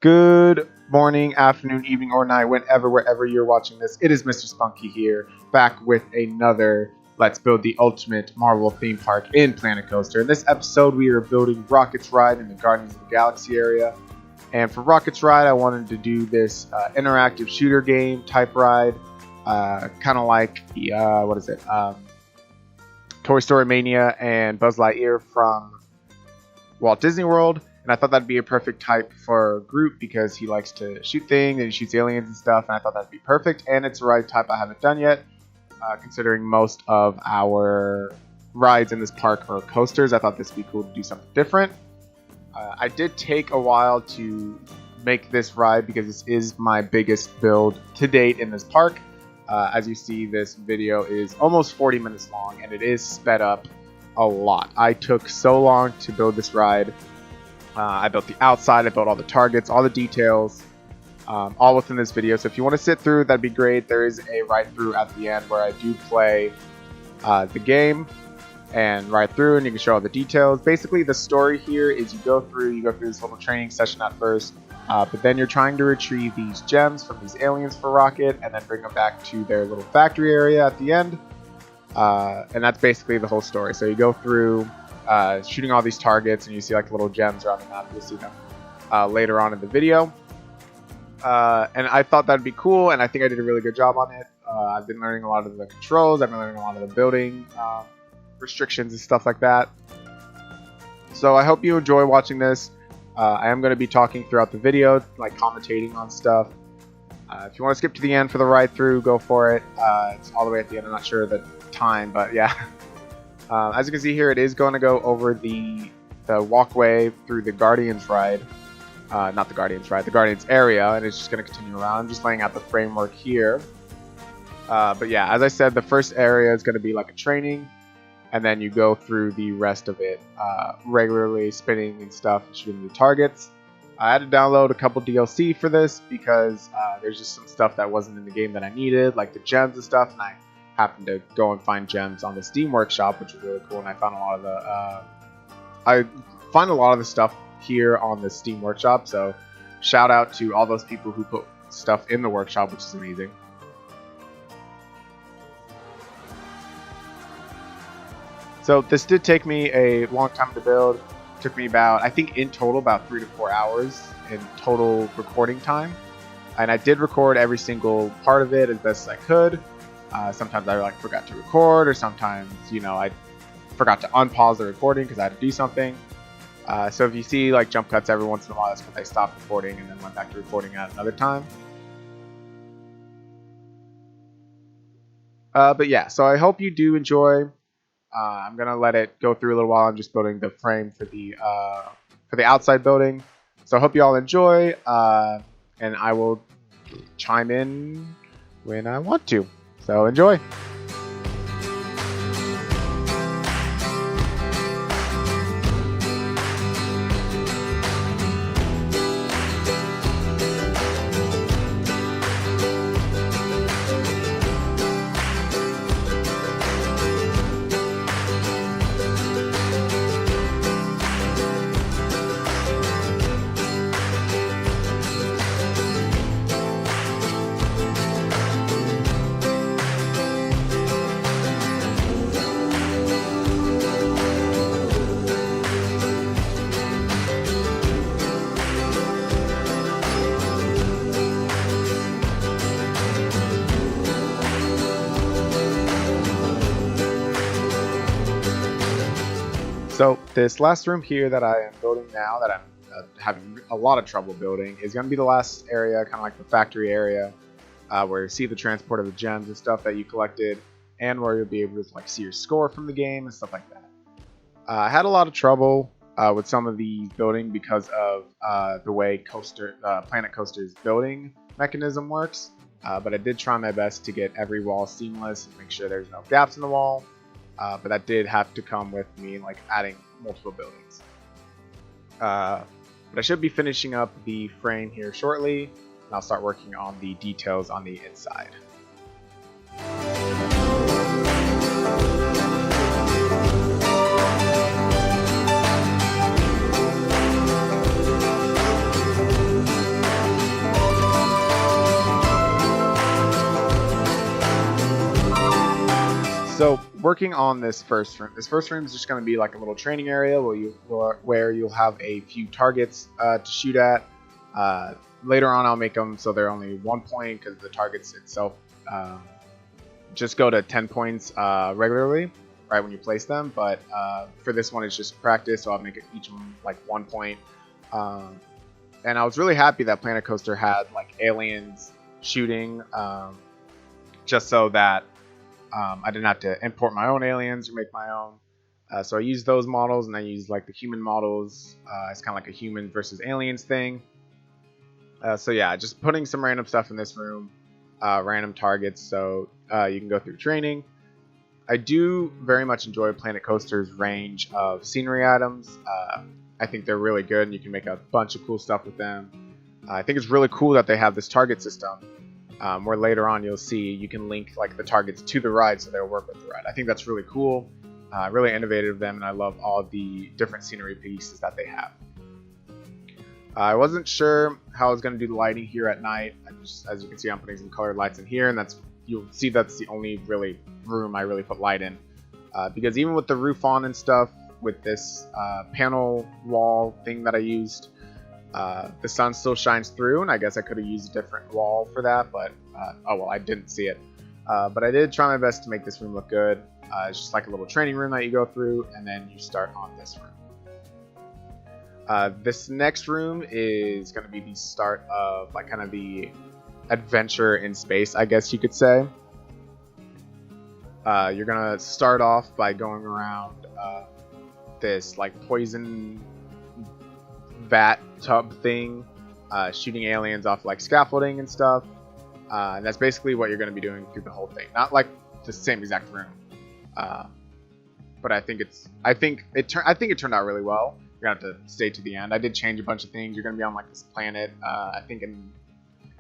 Good morning, afternoon, evening, or night, wherever you're watching this. It is Mr. Spunky here, back with another Let's Build the Ultimate Marvel Theme Park in Planet Coaster. In this episode, we are building Rocket's Ride in the Guardians of the Galaxy area. And for Rocket's Ride, I wanted to do this interactive shooter game type ride, kind of like Toy Story Mania and Buzz Lightyear from Walt Disney World. And I thought that'd be a perfect type for Groot because he likes to shoot things and he shoots aliens and stuff. And I thought that'd be perfect. And it's a ride type I haven't done yet, considering most of our rides in this park are coasters. I thought this would be cool to do something different. I did take a while to make this ride because this is my biggest build to date in this park. As you see, this video is almost 40 minutes long and it is sped up a lot. I took so long to build this ride. I built the outside, I built all the targets, all the details, all within this video. So if you want to sit through, that'd be great. There is a ride through at the end where I do play the game and ride through, and you can show all the details. Basically, the story here is you go through this little training session at first, but then you're trying to retrieve these gems from these aliens for Rocket and then bring them back to their little factory area at the end. And that's basically the whole story. So you go through shooting all these targets, and you see like little gems around the map. You'll see them later on in the video. And I thought that'd be cool, and I think I did a really good job on it. I've been learning a lot of the controls. I've been learning a lot of the building restrictions and stuff like that. So I hope you enjoy watching this. I am going to be talking throughout the video, like commentating on stuff. If you want to skip to the end for the ride through, go for it. It's all the way at the end. I'm not sure the time, but yeah. As you can see here, it is going to go over the walkway through the Guardians ride. Not the Guardians ride, the Guardians area, and it's just going to continue around. I'm just laying out the framework here. But yeah, as I said, the first area is going to be like a training, and then you go through the rest of it regularly, spinning and stuff, and shooting the targets. I had to download a couple DLC for this because there's just some stuff that wasn't in the game that I needed, like the gems and stuff, and I happened to go and find gems on the Steam Workshop, which was really cool, and I found a lot of the stuff here on the Steam Workshop, so shout out to all those people who put stuff in the workshop, which is amazing. So this did take me a long time to build. It took me about, I think in total, about 3 to 4 hours in total recording time, and I did record every single part of it as best as I could. Sometimes I forgot to record, or sometimes, I forgot to unpause the recording because I had to do something. So if you see like jump cuts every once in a while, that's because I stopped recording and then went back to recording at another time. But yeah, so I hope you do enjoy. I'm gonna let it go through a little while. I'm just building the frame for the outside building. So I hope you all enjoy, and I will chime in when I want to. So enjoy. So this last room here that I am building now, that I'm having a lot of trouble building, is going to be the last area, kind of like the factory area, where you see the transport of the gems and stuff that you collected, and where you'll be able to see your score from the game and stuff like that. I had a lot of trouble with some of the building because of the way Planet Coaster's building mechanism works, but I did try my best to get every wall seamless and make sure there's no gaps in the wall. But that did have to come with me adding multiple buildings. But I should be finishing up the frame here shortly, and I'll start working on the details on the inside. working on this first room. This first room is just going to be like a little training area where you'll have a few targets to shoot at. Later on, I'll make them so they're only 1 point because the targets itself just go to 10 points regularly, right when you place them. But for this one, it's just practice, so I'll make it each one like 1 point. And I was really happy that Planet Coaster had like aliens shooting, just so that I didn't have to import my own aliens or make my own. So I used those models, and I used like the human models. It's kind of like a human versus aliens thing. So yeah, just putting some random stuff in this room, random targets, so you can go through training. I do very much enjoy Planet Coaster's range of scenery items. I think they're really good, and you can make a bunch of cool stuff with them. I think it's really cool that they have this target system, where later on you'll see you can link like the targets to the ride, so they'll work with the ride. I think that's really cool, really innovative of them, and I love all the different scenery pieces that they have. I wasn't sure how I was going to do the lighting here at night. As you can see, I'm putting some colored lights in here, and you'll see that's the only really room I really put light in. Because even with the roof on and stuff, with this panel wall thing that I used, the sun still shines through, and I guess I could have used a different wall for that, but oh well, I didn't see it. But I did try my best to make this room look good. It's just like a little training room that you go through, and then you start on this room. This next room is going to be the start of like kind of the adventure in space, I guess you could say. You're going to start off by going around this like poison vat tub thing, shooting aliens off like scaffolding and stuff. And that's basically what you're going to be doing through the whole thing. Not like the same exact room, but I think it turned out really well. You're gonna have to stay to the end. I did change a bunch of things. You're gonna be on like this planet. I think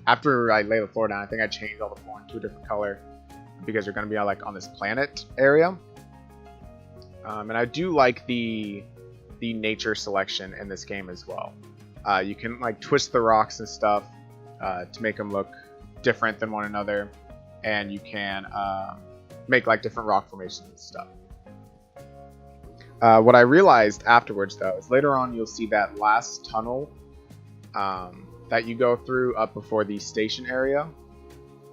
after I lay the floor down, I think I changed all the floor into a different color because you're gonna be on this planet area. And I do like the nature selection in this game as well. You can like twist the rocks and stuff to make them look different than one another, and you can make like different rock formations and stuff. What I realized afterwards, though, is later on you'll see that last tunnel that you go through up before the station area.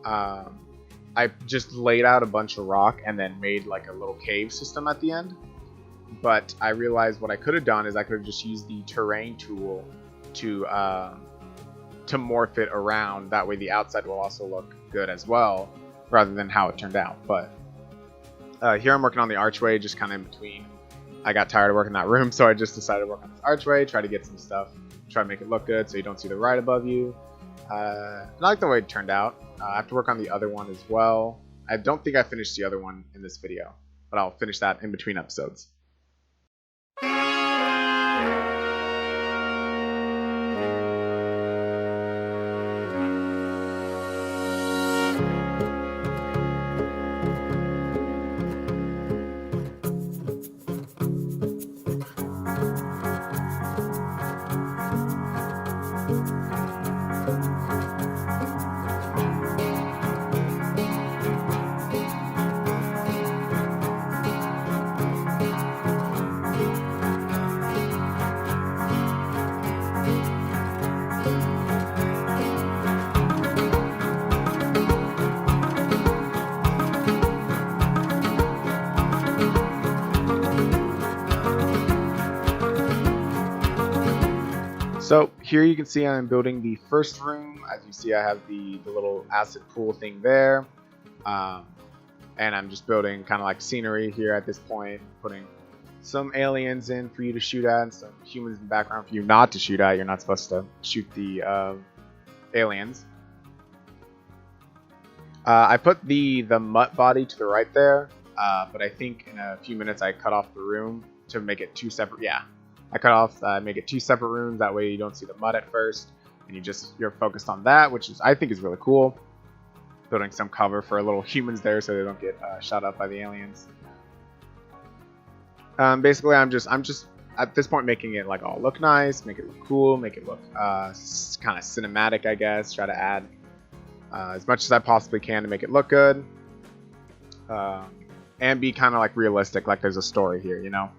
I just laid out a bunch of rock and then made like a little cave system at the end. But I realized what I could have done is I could have just used the terrain tool to morph it around. That way the outside will also look good as well, rather than how it turned out. But here I'm working on the archway, just kind of in between. I got tired of working that room, so I just decided to work on this archway, try to get some stuff, try to make it look good so you don't see the ride above you. I like the way it turned out. I have to work on the other one as well. I don't think I finished the other one in this video, but I'll finish that in between episodes. So here you can see I'm building the first room. As you see, I have the little acid pool thing there. And I'm just building kind of like scenery here at this point, putting some aliens in for you to shoot at and some humans in the background for you not to shoot at. You're not supposed to shoot the aliens. I put the mutt body to the right there, but I think in a few minutes I cut off the room to make it two separate. Yeah. I cut off, make it two separate rooms. That way you don't see the mud at first, and you're focused on that, which I think is really cool. Building some cover for little humans there so they don't get shot up by the aliens. Basically, I'm just at this point making it like all look nice, make it look cool, make it look kind of cinematic, I guess. Try to add as much as I possibly can to make it look good. and be kind of like realistic, like there's a story here, you know?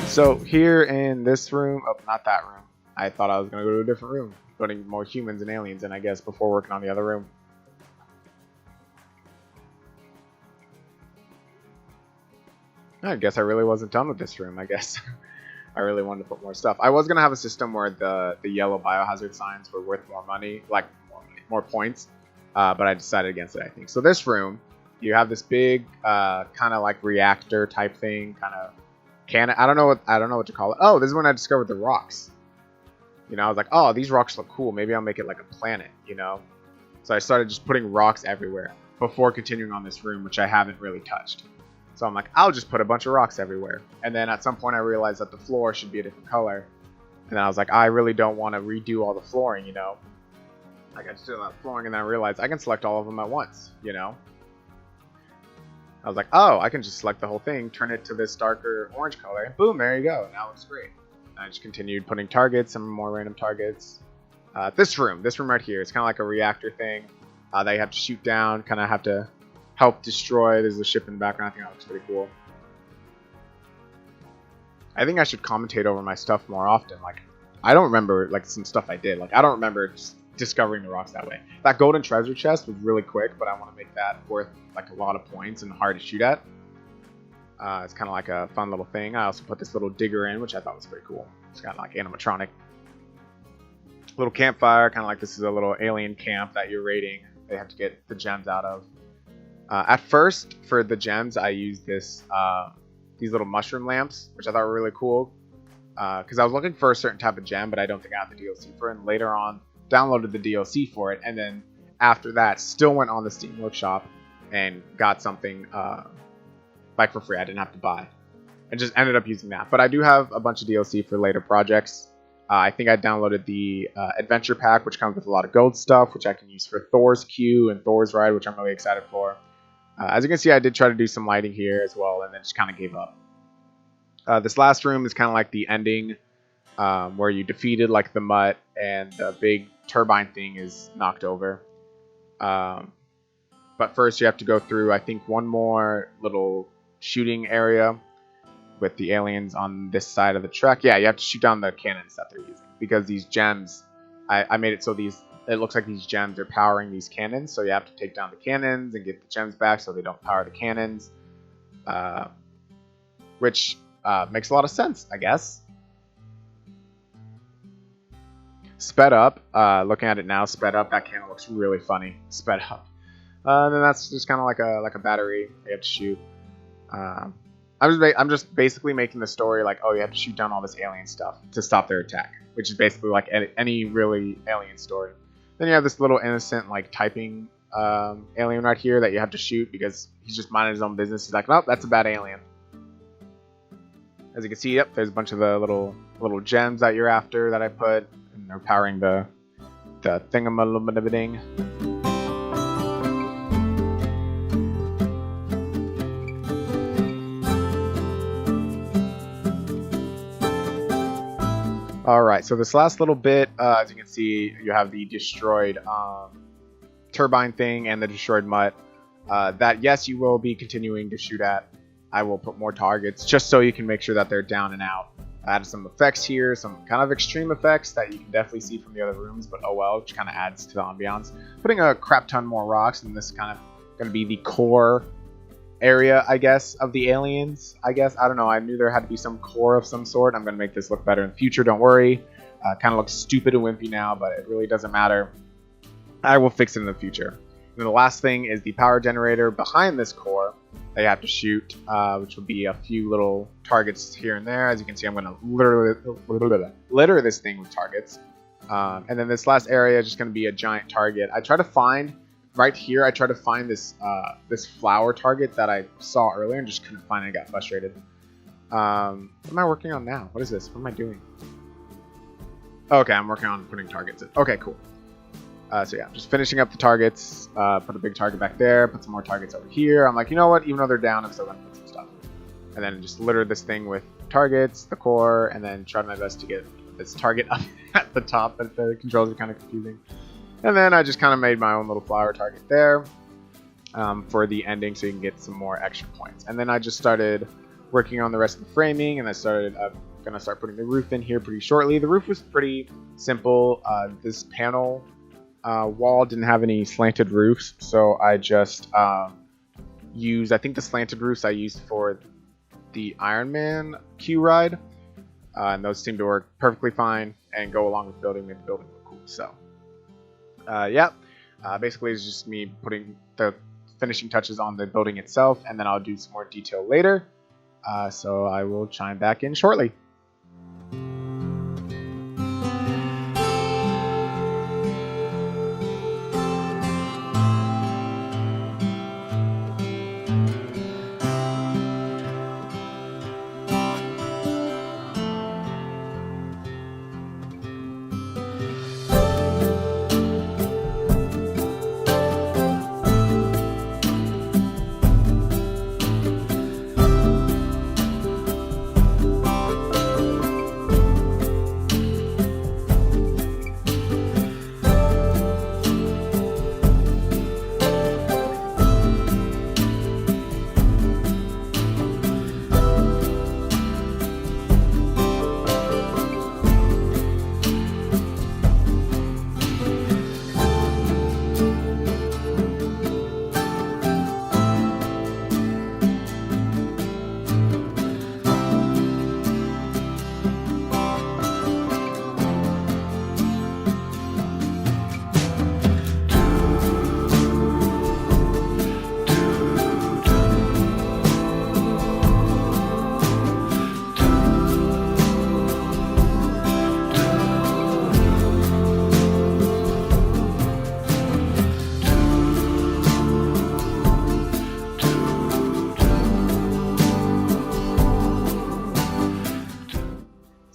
So here in this room, oh, not that room. I thought I was going to go to a different room, putting more humans and aliens in, I guess, before working on the other room. I guess I really wasn't done with this room, I guess. I really wanted to put more stuff. I was going to have a system where the yellow biohazard signs were worth more money, like more points, but I decided against it, I think. So this room, you have this big kind of like reactor type thing, kind of cannon. I don't know what to call it. Oh, this is when I discovered the rocks. You know, I was like, oh, these rocks look cool. Maybe I'll make it like a planet, you know? So I started just putting rocks everywhere before continuing on this room, which I haven't really touched. So I'm like, I'll just put a bunch of rocks everywhere. And then at some point I realized that the floor should be a different color. And then I was like, I really don't want to redo all the flooring, you know? Like I just did that flooring and then I realized I can select all of them at once, you know? I was like, oh, I can just select the whole thing, turn it to this darker orange color, and boom, there you go. Now it looks great. And I just continued putting targets, some more random targets. This room right here, it's kind of like a reactor thing that you have to shoot down, kind of have to help destroy. There's a ship in the background. I think that looks pretty cool. I think I should commentate over my stuff more often. Like, I don't remember like some stuff I did. Like, I don't remember just discovering the rocks that way. That golden treasure chest was really quick, but I want to make that worth like a lot of points and hard to shoot at. It's kind of like a fun little thing. I also put this little digger in, which I thought was pretty cool. It's got like animatronic. Little campfire, kind of like this is a little alien camp that you're raiding. They have to get the gems out of. At first, for the gems, I used these little mushroom lamps, which I thought were really cool. Because I was looking for a certain type of gem, but I don't think I got the DLC for it. And later on, downloaded the DLC for it, and then after that, still went on the Steam Workshop and got something like for free. I didn't have to buy, and just ended up using that. But I do have a bunch of DLC for later projects. I think I downloaded the Adventure Pack, which comes with a lot of gold stuff, which I can use for Thor's Queue and Thor's Ride, which I'm really excited for. As you can see, I did try to do some lighting here as well, and then just kind of gave up. This last room is kind of like the ending, where you defeated like the mutt and the big turbine thing is knocked over. But first you have to go through, I think, one more little shooting area with the aliens on this side of the track. Yeah, you have to shoot down the cannons that they're using, because these gems, I made it so it looks like these gems are powering these cannons, so you have to take down the cannons and get the gems back so they don't power the cannons, which makes a lot of sense, I guess. Sped up, looking at it now, sped up, that cannon looks really funny, sped up. And then that's just kind of like a battery you have to shoot. I'm just basically making the story like, oh, you have to shoot down all this alien stuff to stop their attack, which is basically like any really alien story. Then you have this little innocent like typing alien right here that you have to shoot because he's just minding his own business. He's like, nope, that's a bad alien. As you can see, yep, there's a bunch of the little gems that you're after that I put, and they're powering the thingamalumading. Alright, so this last little bit, as you can see, you have the destroyed turbine thing and the destroyed mutt. That, yes, you will be continuing to shoot at. I will put more targets just so you can make sure that they're down and out. I added some effects here, some kind of extreme effects that you can definitely see from the other rooms, but oh well, which kind of adds to the ambiance. Putting a crap ton more rocks, and this is kind of going to be the core area, I guess, of the aliens. I guess, I don't know, I knew there had to be some core of some sort. I'm going to make this look better in the future, don't worry. Kind of looks stupid and wimpy now, but it really doesn't matter. I will fix it in the future. And then the last thing is the power generator behind this core that you have to shoot, which will be a few little targets here and there. As you can see, I'm going to litter this thing with targets. And then this last area is just going to be a giant target. I try to find right here, I tried to find this this flower target that I saw earlier and just couldn't find it and got frustrated. What am I working on now? What is this? What am I doing? Okay, I'm working on putting targets in. Okay, cool. So yeah, just finishing up the targets. Put a big target back there. Put some more targets over here. I'm like, you know what? Even though they're down, I'm still gonna put some stuff. And then just litter this thing with targets, the core, and then try my best to get this target up at the top. But the controls are kind of confusing. And then I just kind of made my own little flower target there for the ending, so you can get some more extra points. And then I just started working on the rest of the framing, and I started gonna start putting the roof in here pretty shortly. The roof was pretty simple. This panel wall didn't have any slanted roofs, so I just used, I think the slanted roofs I used for the Iron Man Q ride, and those seem to work perfectly fine and go along with building, make the building look cool. So yeah, basically it's just me putting the finishing touches on the building itself, and then I'll do some more detail later. So I will chime back in shortly.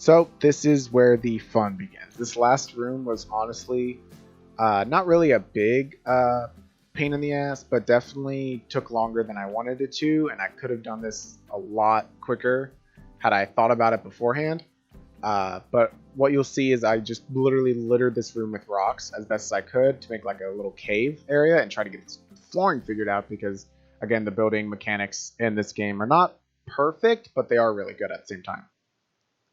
So this is where the fun begins. This last room was honestly not really a big pain in the ass, but definitely took longer than I wanted it to, and I could have done this a lot quicker had I thought about it beforehand. But what you'll see is I just literally littered this room with rocks as best as I could to make like a little cave area and try to get this flooring figured out, because again, the building mechanics in this game are not perfect, but they are really good at the same time.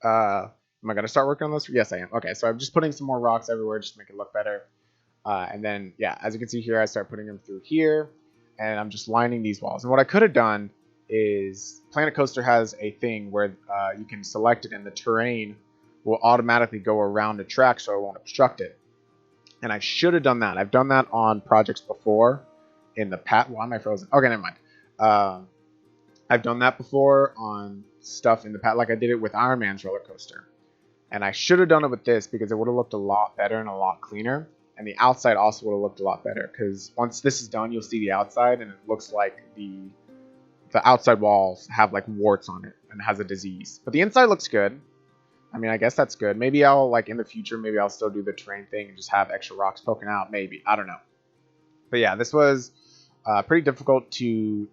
Am I going to start working on this? Yes, I am. Okay, so I'm just putting some more rocks everywhere just to make it look better. And then, yeah, as you can see here, I start putting them through here, and I'm just lining these walls. And what I could have done is Planet Coaster has a thing where you can select it, and the terrain will automatically go around the track so it won't obstruct it. And I should have done that. I've done that on projects before in the past. Why am I frozen? Okay, never mind. I've done that before on stuff in the past, like I did it with Iron Man's roller coaster. And I should have done it with this because it would have looked a lot better and a lot cleaner. And the outside also would have looked a lot better, because once this is done, you'll see the outside, and it looks like the outside walls have like warts on it and has a disease. But the inside looks good. I mean, I guess that's good. Maybe I'll, like in the future, maybe I'll still do the terrain thing and just have extra rocks poking out. Maybe. I don't know. But yeah, this was pretty difficult to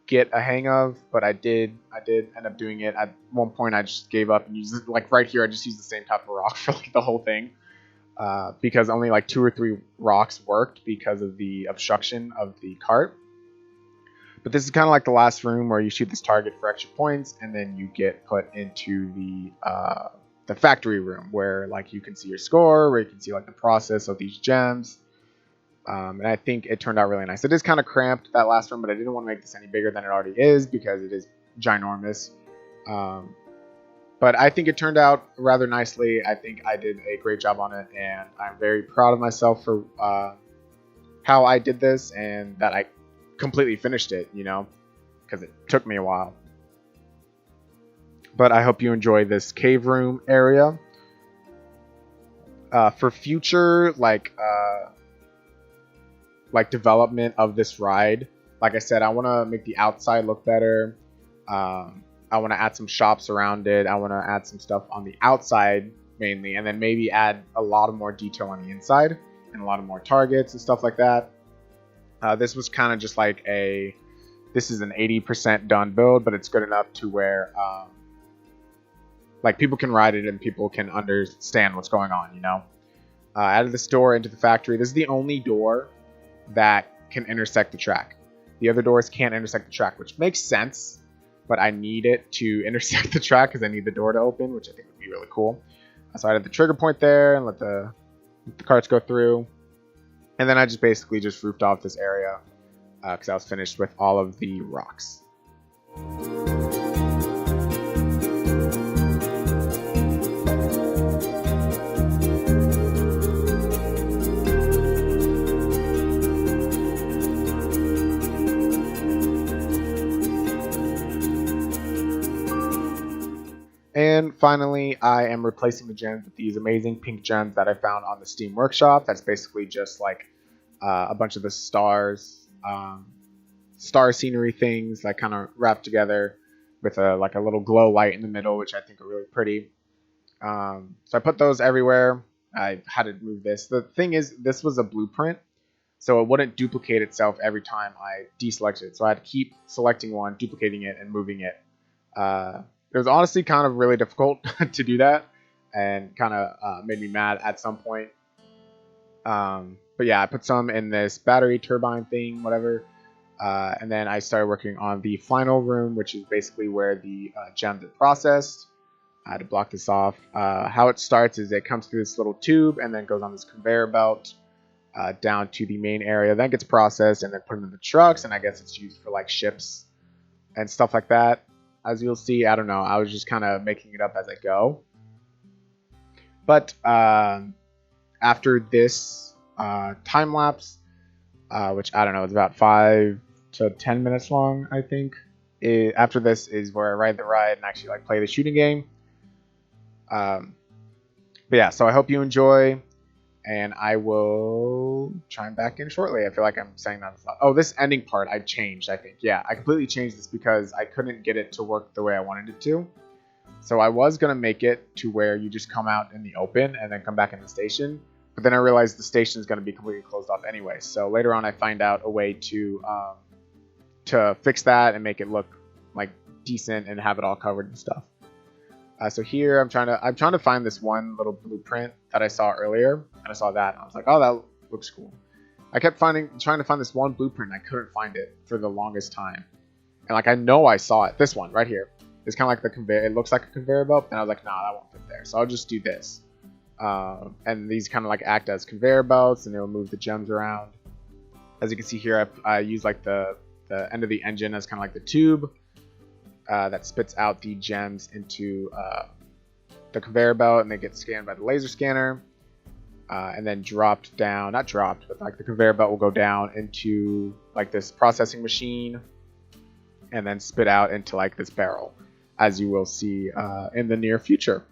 get a hang of, but I did end up doing it. At one point I just gave up and used, like right here, I just used the same type of rock for like the whole thing, because only like 2 or 3 rocks worked because of the obstruction of the cart. But this is kind of like the last room where you shoot this target for extra points, and then you get put into the factory room where like you can see your score, where you can see like the process of these gems. And I think it turned out really nice. It is kind of cramped, that last room, but I didn't want to make this any bigger than it already is because it is ginormous. But I think it turned out rather nicely. I think I did a great job on it, and I'm very proud of myself for how I did this and that I completely finished it, you know, because it took me a while. But I hope you enjoy this cave room area. For future, like like development of this ride. Like I said, I want to make the outside look better. I want to add some shops around it. I want to add some stuff on the outside mainly, and then maybe add a lot of more detail on the inside and a lot of more targets and stuff like that. This was kind of just like this is an 80% done build, but it's good enough to where like people can ride it and people can understand what's going on, you know. Out of this door into the factory, this is the only door that can intersect the track. The other doors can't intersect the track, which makes sense, but I need it to intersect the track because I need the door to open, which I think would be really cool. So I had the trigger point there and let the carts go through. And then I just basically just roofed off this area because I was finished with all of the rocks. And finally, I am replacing the gems with these amazing pink gems that I found on the Steam Workshop. That's basically just like a bunch of the stars, star scenery things that kind of wrap together with like a little glow light in the middle, which I think are really pretty. So I put those everywhere. I had to move this. The thing is, this was a blueprint, so it wouldn't duplicate itself every time I deselected it. So I had to keep selecting one, duplicating it, and moving it. It was honestly kind of really difficult to do that and kind of made me mad at some point. But yeah, I put some in this battery turbine thing, whatever. And then I started working on the final room, which is basically where the gems are processed. I had to block this off. How it starts is it comes through this little tube and then goes on this conveyor belt down to the main area. Then gets processed and then put in the trucks. And I guess it's used for like ships and stuff like that. As you'll see, I don't know. I was just kind of making it up as I go. But after this time lapse, which I don't know, it's about 5 to 10 minutes long, I think. After this is where I ride the ride and actually like play the shooting game. But yeah, so I hope you enjoy, and I will chime back in shortly. I feel like I'm saying that a lot. Oh, this ending part I changed, I think. Yeah, I completely changed this because I couldn't get it to work the way I wanted it to. So I was going to make it to where you just come out in the open and then come back in the station. But then I realized the station is going to be completely closed off anyway. So later on I find out a way to fix that and make it look like decent and have it all covered and stuff. So here I'm trying to find this one little blueprint that I saw earlier, and I saw that and I was like, oh, that looks cool. I kept trying to find this one blueprint and I couldn't find it for the longest time. And like I know I saw it. This one right here. It's kind of like the conveyor. It looks like a conveyor belt, and I was like, nah, that won't fit there. So I'll just do this. And these kind of like act as conveyor belts, and they'll move the gems around. As you can see here, I use like the end of the engine as kind of like the tube. That spits out the gems into the conveyor belt, and they get scanned by the laser scanner, and then dropped down, not dropped, but like the conveyor belt will go down into like this processing machine and then spit out into like this barrel, as you will see in the near future.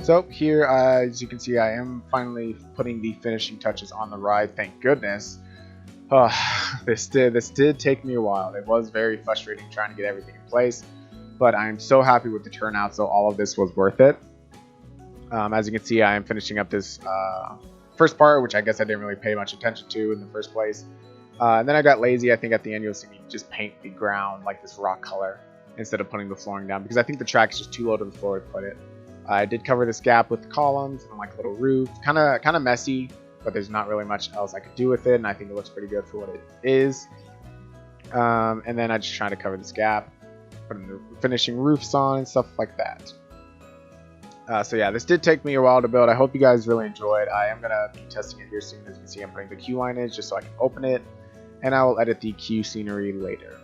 So here, as you can see, I am finally putting the finishing touches on the ride. Thank goodness. This did take me a while. It was very frustrating trying to get everything in place, but I'm so happy with the turnout. So all of this was worth it. As you can see, I am finishing up this first part, which I guess I didn't really pay much attention to in the first place. And then I got lazy. I think at the end you'll see me just paint the ground like this rock color instead of putting the flooring down because I think the track is just too low to the floor to put it. I did cover this gap with the columns and like a little roof. Kind of messy, but there's not really much else I could do with it, and I think it looks pretty good for what it is. And then I just try to cover this gap, putting the finishing roofs on and stuff like that. So yeah, this did take me a while to build. I hope you guys really enjoyed. I am going to be testing it here soon. As you can see, I'm putting the queue line in just so I can open it, and I will edit the queue scenery later.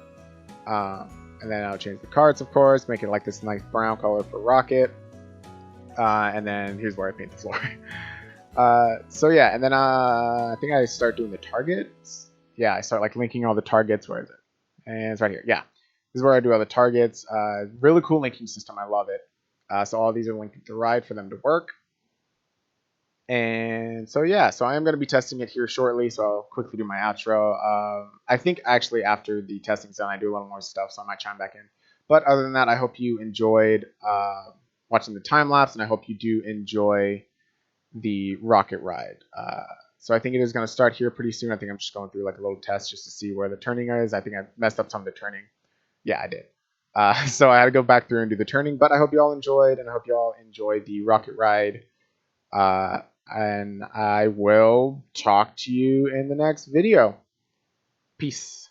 And then I'll change the cards, of course, make it like this nice brown color for Rocket. And then here's where I paint the floor. So yeah, and then I think I start doing the targets. Yeah, I start like linking all the targets. Where is it? And it's right here. Yeah, this is where I do all the targets. Really cool linking system. I love it. So all these are linked to the ride for them to work. And so yeah, so I am going to be testing it here shortly. So I'll quickly do my outro. I think actually after the testing's done, I do a little more stuff, so I might chime back in. But other than that, I hope you enjoyed watching the time lapse, and I hope you do enjoy the rocket ride. So I think it is going to start here pretty soon. I think I'm just going through like a little test just to see where the turning is. I think I messed up some of the turning. Yeah, I did. So I had to go back through and do the turning, but I hope you all enjoyed, and I hope you all enjoyed the rocket ride. And I will talk to you in the next video. Peace.